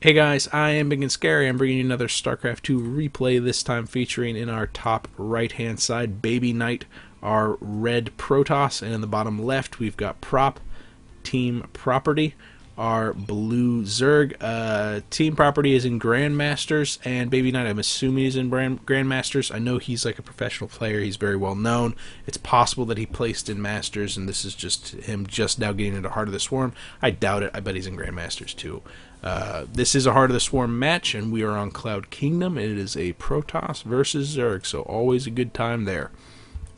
Hey guys, I am Ibigandscary. I'm bringing you another StarCraft 2 replay, this time featuring in our top right-hand side BabyKnight, our red Protoss, and in the bottom left we've got prOp, TeamprOperty, our blue Zerg. TeamprOperty is in Grandmasters, and BabyKnight, I'm assuming, is in Grandmasters. I know he's like a professional player. He's very well known. It's possible that he placed in Masters, and this is just him just now getting into Heart of the Swarm. I doubt it. I bet he's in Grandmasters too. This is a Heart of the Swarm match, and we are on Cloud Kingdom. It is a Protoss versus Zerg, so always a good time there.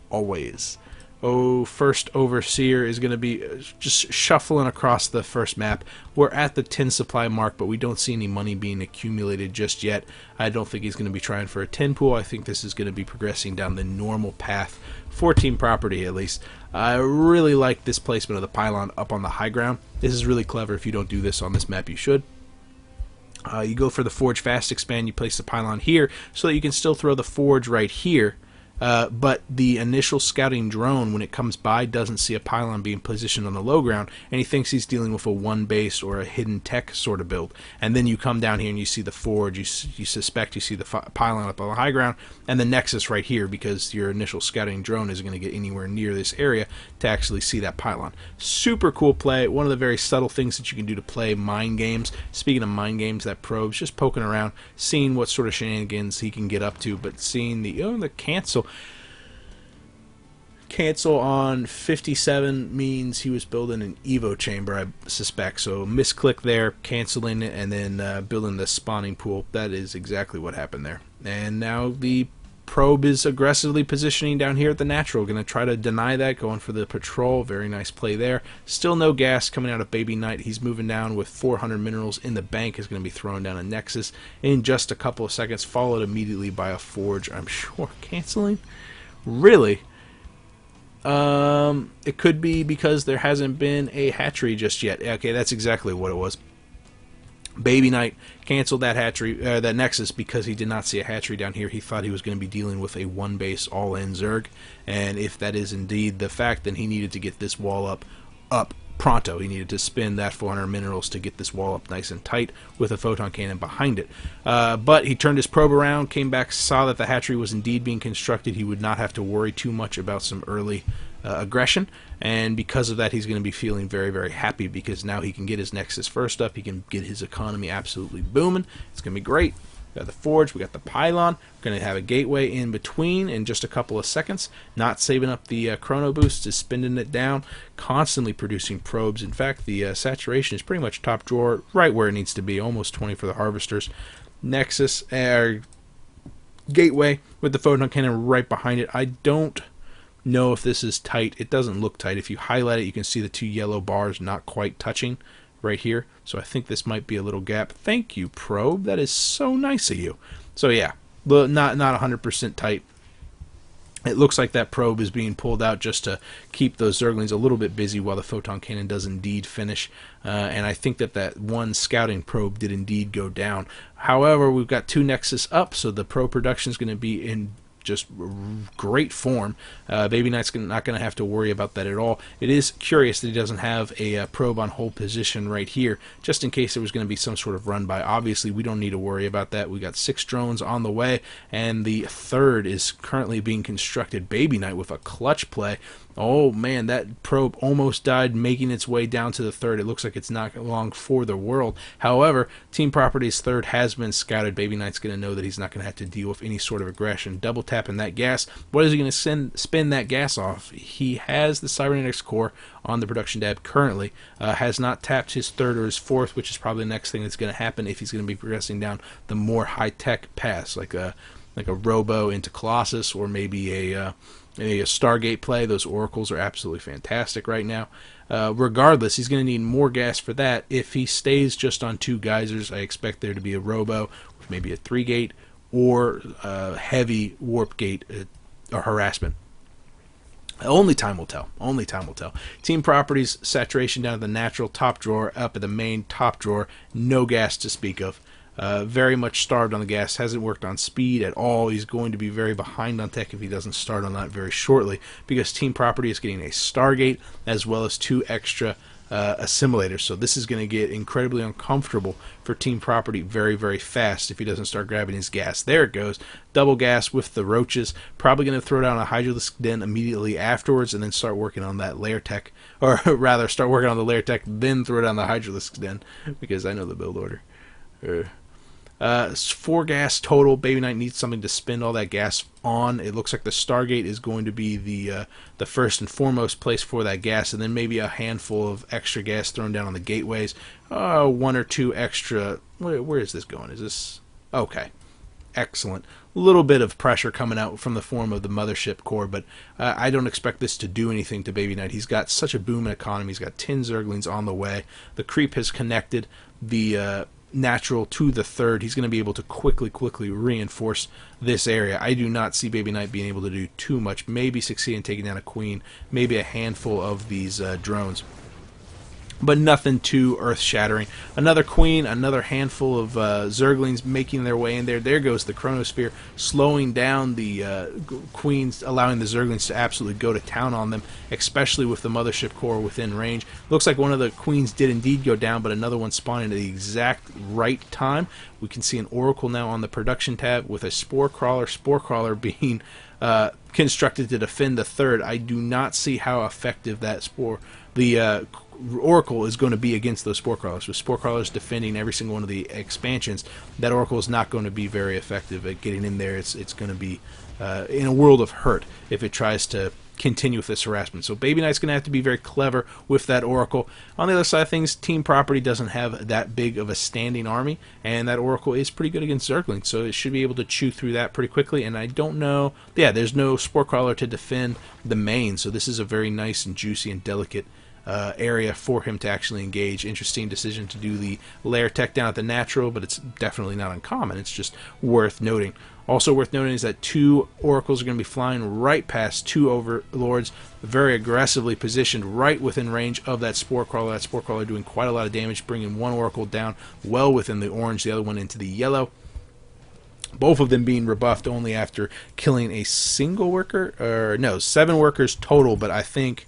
Always. Oh, first Overseer is going to be just shuffling across the first map. We're at the 10 supply mark, but we don't see any money being accumulated just yet. I don't think he's going to be trying for a 10 pool. I think this is going to be progressing down the normal path for TeamprOperty, at least. I really like this placement of the pylon up on the high ground. This is really clever. If you don't do this on this map, you should. You go for the Forge Fast Expand, you place the pylon here so that you can still throw the Forge right here. But the initial scouting drone, when it comes by, doesn't see a pylon being positioned on the low ground, and he thinks he's dealing with a one base or a hidden tech sort of build. And then you come down here and you see the Forge, you suspect you see the pylon up on the high ground, and the Nexus right here, because your initial scouting drone isn't going to get anywhere near this area to actually see that pylon. Super cool play. One of the very subtle things that you can do to play mind games. Speaking of mind games, that probe's just poking around, seeing what sort of shenanigans he can get up to, but seeing the cancel. Cancel on 57 means he was building an Evo chamber, I suspect. So misclick there, canceling it, and then building the spawning pool. That is exactly what happened there. And now the probe is aggressively positioning down here at the natural. Going to try to deny that, going for the patrol. Very nice play there. Still no gas coming out of BabyKnight. He's moving down with 400 minerals in the bank. He's going to be throwing down a Nexus in just a couple of seconds, followed immediately by a Forge, I'm sure. Canceling? Really? It could be because there hasn't been a hatchery just yet. Okay, that's exactly what it was. BabyKnight canceled that hatchery, that Nexus, because he did not see a hatchery down here. He thought he was going to be dealing with a one base all-in Zerg, and if that is indeed the fact, then he needed to get this wall up pronto. He needed to spend that 400 minerals to get this wall up nice and tight with a photon cannon behind it. But he turned his probe around, came back, saw that the hatchery was indeed being constructed. He would not have to worry too much about some early aggression, and because of that, he's going to be feeling very, very happy, because now he can get his Nexus first up. He can get his economy absolutely booming. It's going to be great. We got the Forge, we got the pylon. We're going to have a gateway in between in just a couple of seconds. Not saving up the chrono boost, is spinning it down, constantly producing probes. In fact, the saturation is pretty much top drawer, right where it needs to be, almost 20 for the harvesters. Nexus, gateway with the photon cannon right behind it. I don't know if this is tight. It doesn't look tight. If you highlight it, you can see the two yellow bars not quite touching right here. So I think this might be a little gap. Thank you, probe. That is so nice of you. So yeah, not 100% tight. It looks like that probe is being pulled out just to keep those Zerglings a little bit busy while the photon cannon does indeed finish. And I think that one scouting probe did indeed go down. However, we've got two Nexus up, so the probe production is going to be in just great form. BabyKnight's not going to have to worry about that at all. It is curious that he doesn't have a probe on hold position right here, just in case there was going to be some sort of run by. Obviously, we don't need to worry about that. We got 6 drones on the way, and the third is currently being constructed. BabyKnight with a clutch play. Oh man, that probe almost died making its way down to the third. It looks like it's not long for the world. However, TeamprOperty's third has been scouted. BabyKnight's going to know that he's not going to have to deal with any sort of aggression. Double tapping that gas. What is he going to spin that gas off? He has the Cybernetics core on the production tab currently. Has not tapped his third or his fourth, which is probably the next thing that's going to happen if he's going to be progressing down the more high-tech paths, like a Robo into Colossus, or maybe a Stargate play. Those oracles are absolutely fantastic right now. Regardless, he's going to need more gas for that. If he stays just on 2 geysers, I expect there to be a Robo with maybe a 3-gate or a heavy warp gate or harassment. Only time will tell. Only time will tell. TeamprOperty's saturation down at the natural top drawer, up at the main top drawer. No gas to speak of. Very much starved on the gas, hasn't worked on speed at all. He's going to be very behind on tech if he doesn't start on that very shortly, because TeamprOperty is getting a Stargate as well as 2 extra assimilators. So this is going to get incredibly uncomfortable for TeamprOperty very, very fast if he doesn't start grabbing his gas. There it goes. Double gas with the roaches. Probably going to throw down a Hydralisk Den immediately afterwards and then start working on that lair tech. Or rather, start working on the lair tech, then throw down the Hydralisk Den, because I know the build order. 4 gas total. BabyKnight needs something to spend all that gas on. It looks like the Stargate is going to be the first and foremost place for that gas, and then maybe a handful of extra gas thrown down on the gateways. 1 or 2 extra. Where is this going? Is this okay? Excellent. A little bit of pressure coming out from the form of the mothership core, but I don't expect this to do anything to BabyKnight. He's got such a boom in economy. He's got 10 Zerglings on the way. The creep has connected the natural to the third. He's going to be able to quickly reinforce this area. I do not see BabyKnight being able to do too much. Maybe succeed in taking down a queen, maybe a handful of these drones, but nothing too earth-shattering. Another queen, another handful of Zerglings making their way in there. There goes the Chronosphere, slowing down the queens, allowing the Zerglings to absolutely go to town on them, especially with the mothership core within range. Looks like one of the queens did indeed go down, but another one spawning at the exact right time. We can see an Oracle now on the production tab with a Spore Crawler being constructed to defend the third. I do not see how effective that Oracle is going to be against those Spore Crawlers. With Spore Crawlers defending every single one of the expansions, that Oracle is not going to be very effective at getting in there. It's going to be in a world of hurt if it tries to continue with this harassment. So BabyKnight's going to have to be very clever with that Oracle. On the other side of things, TeamprOperty doesn't have that big of a standing army, and that Oracle is pretty good against Zerglings, so it should be able to chew through that pretty quickly. And I don't know, yeah, there's no Spore Crawler to defend the main, so this is a very nice and juicy and delicate area for him to actually engage. Interesting decision to do the lair tech down at the natural, but it's definitely not uncommon. It's just worth noting. Also worth noting is that 2 Oracles are going to be flying right past 2 Overlords, very aggressively positioned right within range of that Spore Crawler. That Spore Crawler doing quite a lot of damage, bringing 1 Oracle down well within the orange, the other one into the yellow. Both of them being rebuffed only after killing a single worker, or no, 7 workers total, but I think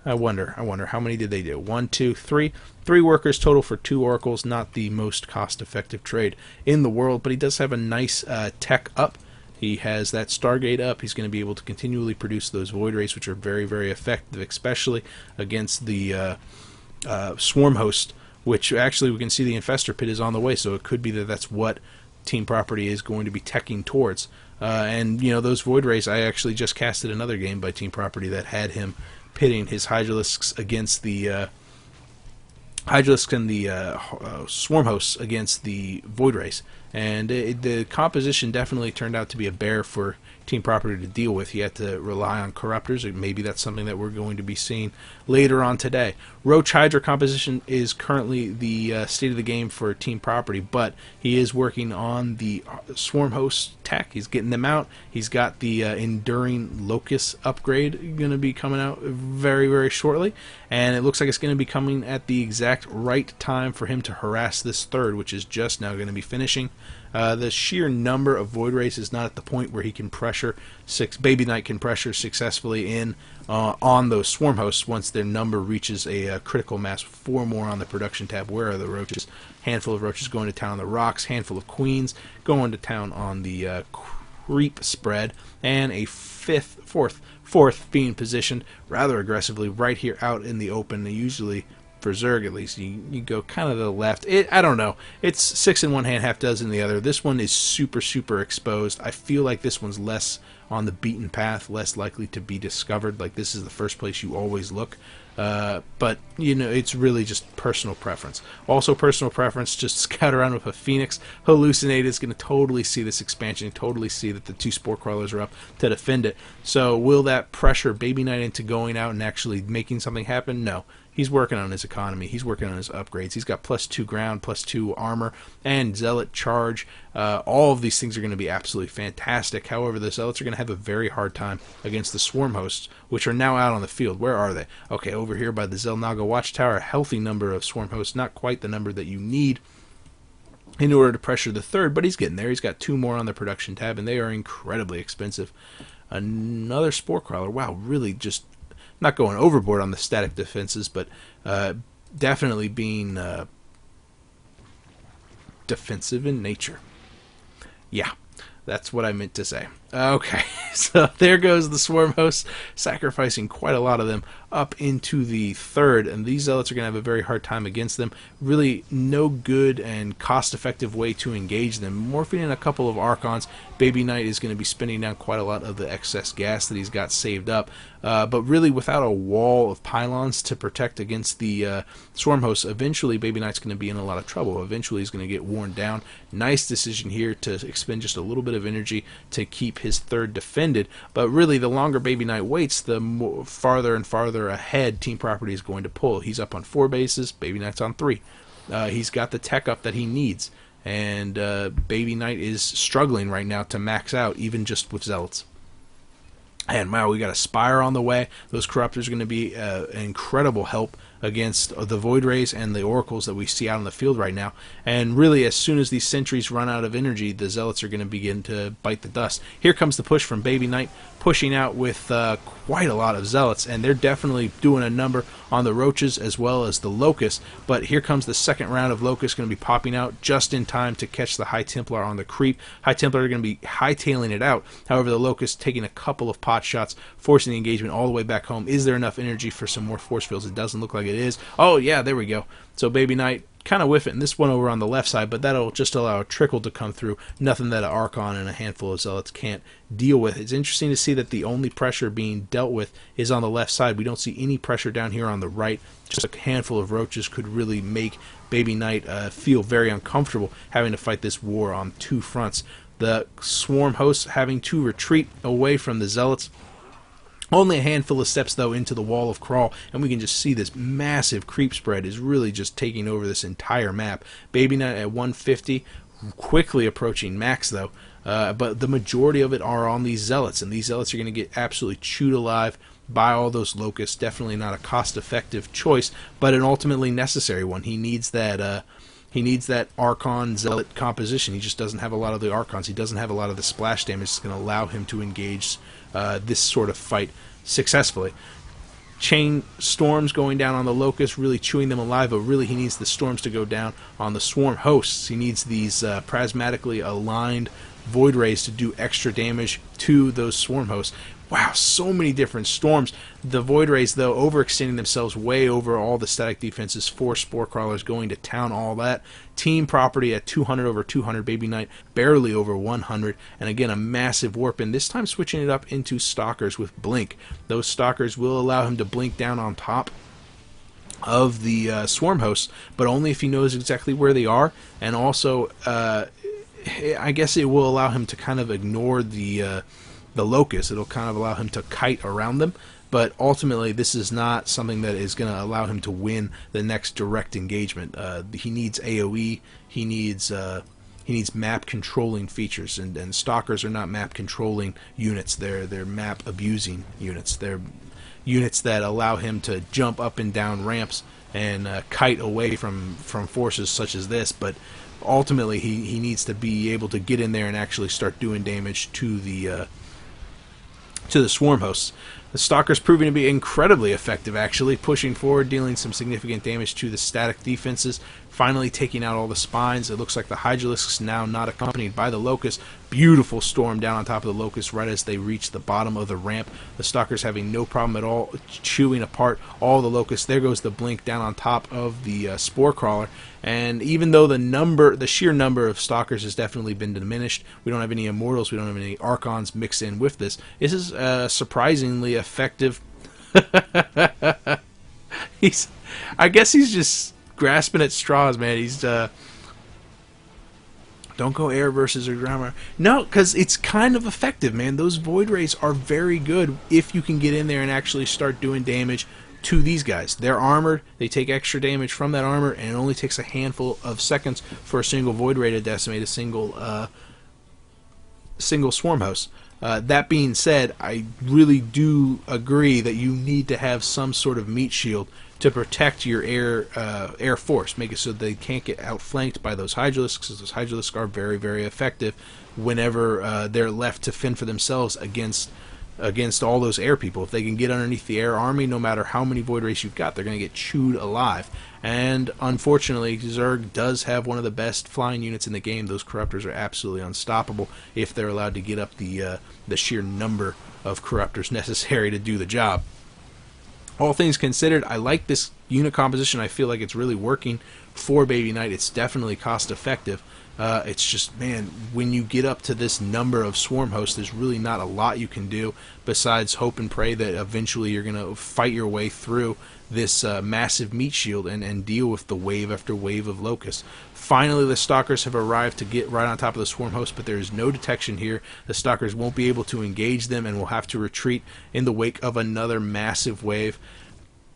I wonder how many did they do? 1, 2, 3. 3 workers total for 2 Oracles. Not the most cost-effective trade in the world, but he does have a nice tech up. He has that Stargate up. He's going to be able to continually produce those Void Rays, which are very, very effective, especially against the Swarm Host, which actually we can see the Infestor Pit is on the way, so it could be that that's what TeamprOperty is going to be teching towards. And, you know, those Void Rays, I actually just casted another game by TeamprOperty that had him pitting his Hydralisks against the Hydralisk and the Swarm Hosts against the Void Rays, and the composition definitely turned out to be a bear for TeamprOperty to deal with. He had to rely on Corruptors. Maybe that's something that we're going to be seeing later on today. Roach Hydra composition is currently the state of the game for TeamprOperty, but he is working on the Swarm Host tech. He's getting them out. He's got the Enduring Locust upgrade going to be coming out very, very shortly, and it looks like it's going to be coming at the exact right time for him to harass this third, which is just now going to be finishing. The sheer number of Void Rays is not at the point where he can pressure BabyKnight can pressure successfully in on those Swarm Hosts once their number reaches a critical mass. 4 more on the production tab. Where are the roaches? Handful of roaches going to town on the rocks. Handful of queens going to town on the creep spread, and a fourth being positioned rather aggressively right here out in the open. Usually, for Zerg at least, you go kind of to the left. I don't know. It's 6 in one hand, half dozen in the other. This one is super exposed. I feel like this one's less on the beaten path, less likely to be discovered. Like, this is the first place you always look. But, you know, it's really just personal preference. Also personal preference, just scout around with a Phoenix. Hallucinate is going to totally see this expansion, totally see that the 2 Spore Crawlers are up to defend it. So will that pressure BabyKnight into going out and actually making something happen? No. He's working on his economy. He's working on his upgrades. He's got +2 ground, +2 armor, and Zealot charge. All of these things are going to be absolutely fantastic. However, the Zealots are going to have a very hard time against the Swarm Hosts, which are now out on the field. Where are they? Okay, over here by the Zelnaga Watchtower, a healthy number of Swarm Hosts, not quite the number that you need in order to pressure the third, but he's getting there. He's got 2 more on the production tab, and they are incredibly expensive. Another Spore Crawler. Wow, really just not going overboard on the static defenses, but definitely being defensive in nature. Yeah, that's what I meant to say. Okay, so there goes the swarm hosts, sacrificing quite a lot of them up into the third, and these zealots are going to have a very hard time against them. Really no good and cost-effective way to engage them. Morphing in a couple of Archons, BabyKnight is going to be spending down quite a lot of the excess gas that he's got saved up, but really without a wall of pylons to protect against the swarm hosts, eventually BabyKnight's going to be in a lot of trouble. Eventually he's going to get worn down. Nice decision here to expend just a little bit of energy to keep his third defended, but really the longer BabyKnight waits, the farther and farther ahead TeamprOperty is going to pull. He's up on 4 bases, BabyKnight's on 3. He's got the tech up that he needs, and BabyKnight is struggling right now to max out, even just with zealots. And wow, we got a Spire on the way. Those Corruptors are going to be an incredible help against the Void Rays and the Oracles that we see out in the field right now. And really, as soon as these sentries run out of energy, the Zealots are going to begin to bite the dust. Here comes the push from BabyKnight, pushing out with quite a lot of Zealots, and they're definitely doing a number on the Roaches as well as the Locusts. But here comes the second round of Locusts going to be popping out just in time to catch the High Templar on the creep. High Templar are going to be hightailing it out. However, the Locusts taking a couple of pot shots, forcing the engagement all the way back home. Is there enough energy for some more force fields? It doesn't look like it is. Oh yeah, there we go. So BabyKnight kind of whiff it, and this one over on the left side, but that'll just allow a trickle to come through. Nothing that an Archon and a handful of Zealots can't deal with. It's interesting to see that the only pressure being dealt with is on the left side. We don't see any pressure down here on the right. Just a handful of Roaches could really make BabyKnight feel very uncomfortable having to fight this war on 2 fronts. The swarm hosts having to retreat away from the Zealots. Only a handful of steps, though, into the wall of crawl, and we can just see this massive creep spread is really just taking over this entire map. BabyKnight at 150, quickly approaching max, though, but the majority of it are on these Zealots, and these Zealots are going to get absolutely chewed alive by all those Locusts. Definitely not a cost-effective choice, but an ultimately necessary one. He needs that Archon Zealot composition. He just doesn't have a lot of the Archons. He doesn't have a lot of the splash damage that's going to allow him to engage this sort of fight successfully. Chain storms going down on the Locusts, really chewing them alive, but really he needs the storms to go down on the swarm hosts. He needs these prismatically aligned Void Rays to do extra damage to those swarm hosts. Wow, so many different storms. The Void Rays, though, overextending themselves way over all the static defenses. 4 Spore Crawlers going to town, all that. TeamprOperty at 200 over 200. BabyKnight barely over 100. And again, a massive warp in. This time switching it up into Stalkers with Blink. Those Stalkers will allow him to blink down on top of the swarm hosts, but only if he knows exactly where they are. And also, I guess it will allow him to kind of ignore the Locust. It'll kind of allow him to kite around them, but ultimately this is not something that is going to allow him to win the next direct engagement. He needs AoE, he needs map controlling features, and Stalkers are not map controlling units. They're map abusing units. They're units that allow him to jump up and down ramps and kite away from forces such as this, but ultimately he needs to be able to get in there and actually start doing damage to the swarm hosts. The Stalker's proving to be incredibly effective, actually, pushing forward, dealing some significant damage to the static defenses, finally taking out all the spines. It looks like the Hydralisks now not accompanied by the Locust. Beautiful storm down on top of the Locust right as they reach the bottom of the ramp. The Stalker's having no problem at all chewing apart all the Locusts. There goes the Blink down on top of the Spore Crawler. And even though the sheer number of Stalkers has definitely been diminished, we don't have any Immortals, we don't have any Archons mixed in with this. This is surprisingly effective. I guess he's just grasping at straws, man. He's don't go air versus or ground. No, because it's kind of effective, man. Those Void Rays are very good if you can get in there and actually start doing damage to these guys. They're armored, they take extra damage from that armor, and it only takes a handful of seconds for a single Void Ray to decimate a single swarm host. That being said, I really do agree that you need to have some sort of meat shield to protect your air force, make it so they can't get outflanked by those Hydralisks, because those Hydralisks are very, very effective whenever they're left to fend for themselves against against all those air people. If they can get underneath the air army, no matter how many Void Rays you've got, they're going to get chewed alive. And unfortunately, Zerg does have one of the best flying units in the game. Those Corruptors are absolutely unstoppable if they're allowed to get up the sheer number of Corruptors necessary to do the job. All things considered, I like this unit composition. I feel like it's really working for BabyKnight. It's definitely cost effective. It's just, man, when you get up to this number of swarm hosts, there's really not a lot you can do besides hope and pray that eventually you're going to fight your way through this massive meat shield and deal with the wave after wave of locusts. Finally, the Stalkers have arrived to get right on top of the swarm host, but there is no detection here. The Stalkers won't be able to engage them and will have to retreat in the wake of another massive wave.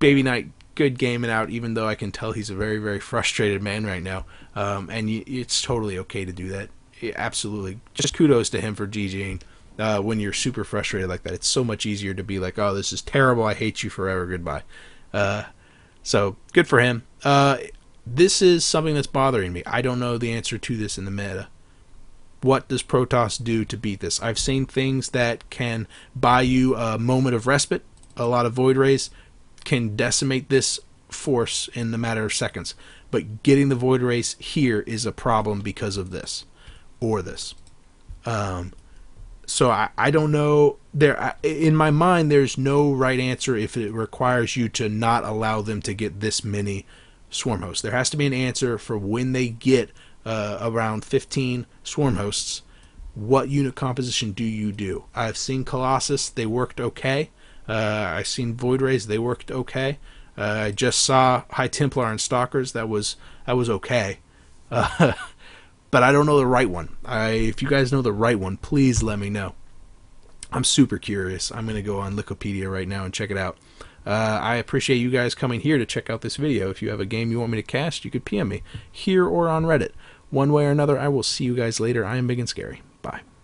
BabyKnight, good gaming out, even though I can tell he's a very, very frustrated man right now. And it's totally okay to do that. Absolutely. Just kudos to him for GGing when you're super frustrated like that. It's so much easier to be like, oh, this is terrible. I hate you forever. Goodbye. So good for him. This is something that's bothering me. I don't know the answer to this in the meta. What does Protoss do to beat this? I've seen things that can buy you a moment of respite. A lot of Void Rays can decimate this force in the matter of seconds. But getting the Void Rays here is a problem because of this. Or this. So I don't know. In my mind, there's no right answer if it requires you to not allow them to get this many swarm hosts. There has to be an answer for when they get around 15 swarm hosts. What unit composition do you do? I've seen Colossus. They worked okay. I've seen Void Rays. They worked okay. I just saw High Templar and Stalkers. That was okay. But I don't know the right one. If you guys know the right one, please let me know. I'm super curious. I'm going to go on Wikipedia right now and check it out. I appreciate you guys coming here to check out this video. If you have a game you want me to cast, you could PM me here or on Reddit. One way or another, I will see you guys later. I am Ibigandscary. Bye.